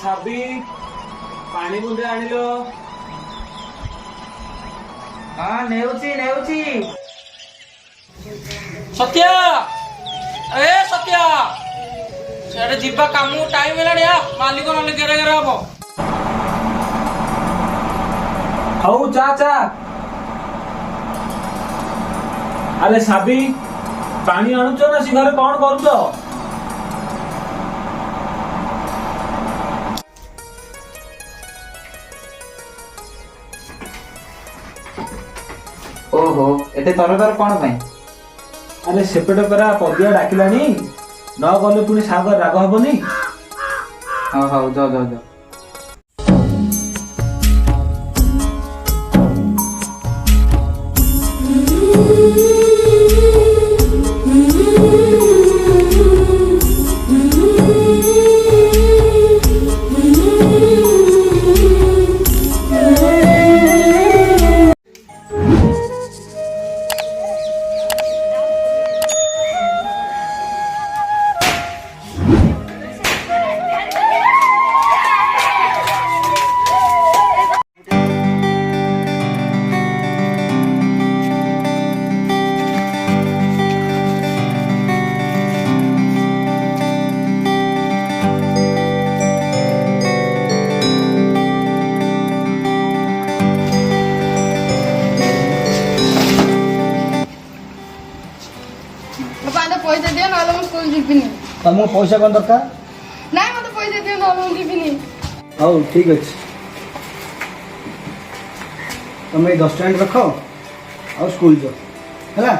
साबी पानी बुंदे आनिलो। हाँ नेउची नेउची। सत्या ए सत्या सेठे जीवा काम टाइम हेलानी आ मालिक नले गेरे गेरे हबो। हऊ चा चा। अरे साबी पानी आणुचो ना सी घरे कौन करूचो? ओहो एते तरतर कौन भाई? अरे सेपेट परा पदिया डाकिलानी न गले पुनी सागर राग हबनी। हाँ हाँ जाओ जाओ जाओ। पैसा दियो ना मैं स्कूल जीविनी। तुमको पैसा कौन दरकार? नहीं मत पैसा दियो ना मैं जीविनी। हऊ ठीक अच्छे तुम 10 टଙ୍କା रख और स्कूल जाओ है।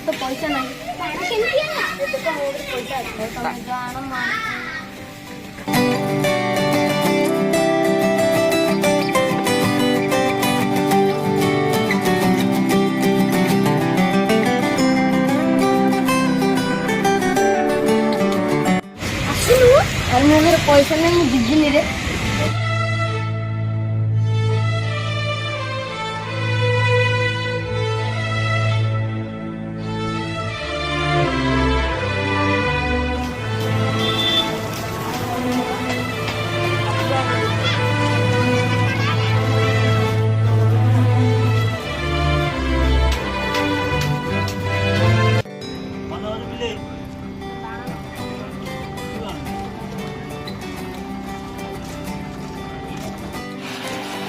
तो पैसा नहीं मेरे पैसा नहीं मुझे जीविनी रे।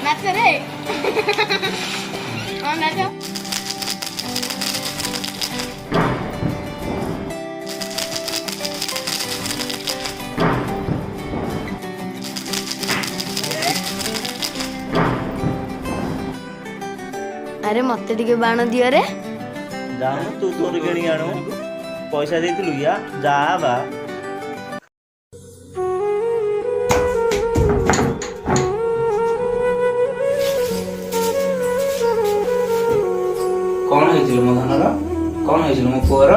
नाच रे। हाँ नाचो। अरे मत टिके बाण दियो रे। जाऊनु तू तोर किणी आणु पैसा देइथिलु या जा बा। कौन है मो धनर? कौन है मो पुअर?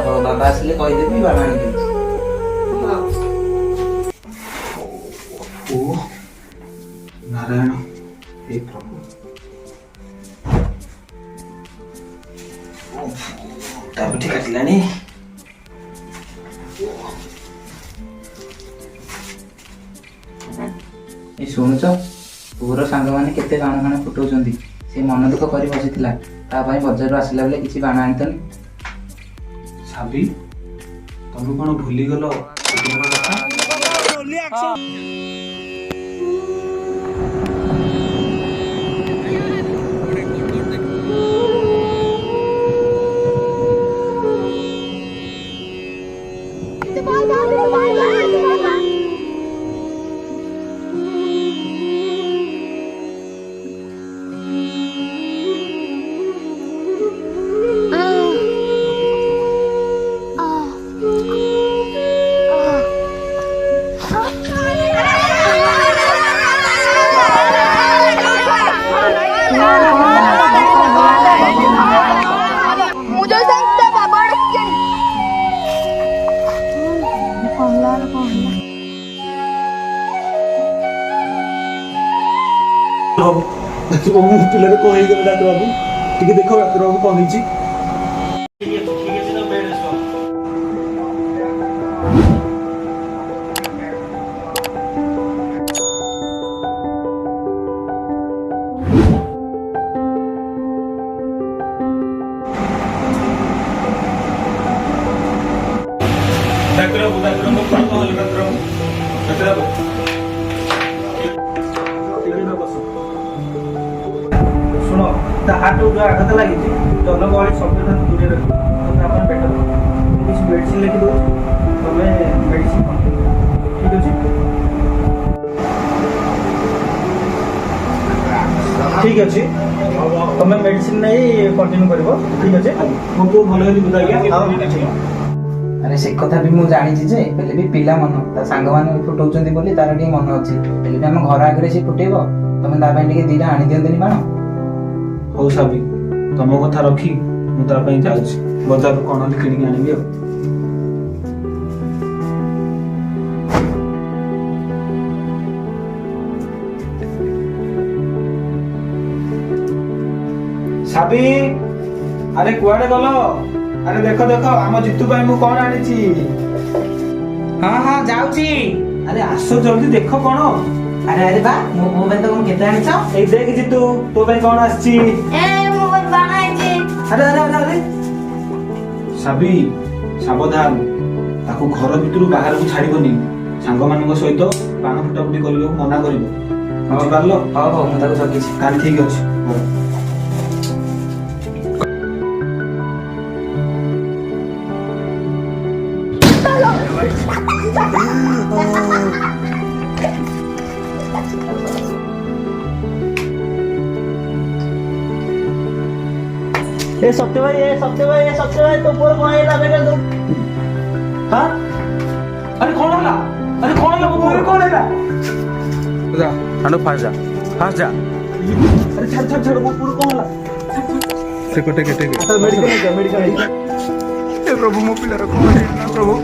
बाबा आसिले कहीदेवी बाबा आनी। ओ नारायण हे प्रभु टाइम काटिलानी। शुणुच पुअर सांग मैंने केते बाण फाण फुटाउछंती से मन दुख कर बसीथिला ता पई बजार आसिला बेले किछि बाण आनितनी। साबी तुम कौन भूली गल? ବାବୁ ମୋ ପିଲାର କଣ ହେଇଗଲା ଡାକ୍ତର ବାବୁ? ଟିକେ ଦେଖ ଡାକ୍ତର ବାବୁ କଣ ହେଇଛି? ଠିକ୍ ଅଛି ତମ ବେଡ୍ରେ ଶୁଅ। ଡାକ୍ତର ବାବୁ ମୋ ପୁଅ କଣ ହେଲା ଡାକ୍ତର ବାବୁ? ଡାକ୍ତର ବାବୁ ଶୁଣ ତା ହାତ ଯୋଉ ଆଘାତ ଲାଗିଛି ଜନଗହଳି ସବୁଠାରୁ ଦୂରରେ ରଖିବ ତା ପାଇଁ ବେଟର ମୁଁ କିଛି ମେଡିସିନ ଲେଖି ଦେଉଛି ତମେ ମେଡିସିନ ଠିକ ଅଛି ଠିକ ଅଛି ତମେ ମେଡିସିନ ନେଇ କଣ୍ଟିନ୍ୟୁ କରିବ ଠିକ ଅଛି ମୋ ପୁଅ ଭଲ ହେଇଯିବ ଆଜ୍ଞା ଆରେ ସେ କଥା ବି ମୁଁ ଜାଣିଛି ଯେ ହେଲେ ବି ପିଲା ମନ ତା ସାଙ୍ଗମାନେ ବି ଫୁଟଉଛନ୍ତି ବୋଲି ତାର ଟିକେ ମନ ଅଛି ହେଲେ ବି ଆମ ଘର ଆଗରେ ସେ ଫୁଟେଇବ ତମେ ତା ପାଇଁ ଟିକେ ଦିଟା ଆଣି ଦିଅନ୍ତନି ବାଣ। ହଉ ସାବି ତମ କଥା ରଖି ମୁଁ ତା ପାଇଁ ଯାଉଛି ବଜାରରୁ କଣ ହେଲେ କିଣିକି ଆଣିବି ଆଉ। ସାବି ଆରେ କୁଆଡେ ଗଲ? ଆରେ ଦେଖ ଦେଖ ଆମ ଜିତୁ ପାଇଁ ମୁଁ କଣ ଆଣିଛି। ହଁ ଯାଉଛି। ଆରେ ଆସ ଜଲ୍ଦି ଦେଖ କଣ। ଆରେ ଆରେ ବା ମୋ ପୁଅ ପାଇଁ ତ କଣ କେତେ ଆଣିଛ? ଏଇ ଦେଖ ଜିତୁ ତୋ ପାଇଁ କଣ ଆସିଛି। ଆରେ ଆରେ ଆରେ ଆରେ ସାବି ସାବଧାନ ତାକୁ ଘର ଭିତରୁ ବାହାରକୁ ଛାଡିବନି ସାଙ୍ଗମାନଙ୍କ ସହିତ ବାଣ ଫୁଟାଫୁଟି କରିବାକୁ ମନା କରିବ ବୁଝିପାରିଲ? ହଉ ମୁଁ ତାକୁ ଜଗିଛି। ତାହେଲେ ଠିକ ଅଛି ହଉ। ଏ ସତ୍ୟ ଭାଇ ତୋ ପୁଅ କଣ ହେଇଲା ବେଟା ତୁ? हाँ? अरे कौन होला? अरे कौन होला? वो बोले कौन हैला? जा हांडो फास जा अरे छड़ वो पूरा कौन होला? टेके मेडिकल जा मेडिकल। हे प्रभु मो पिलार कोन है ना प्रभु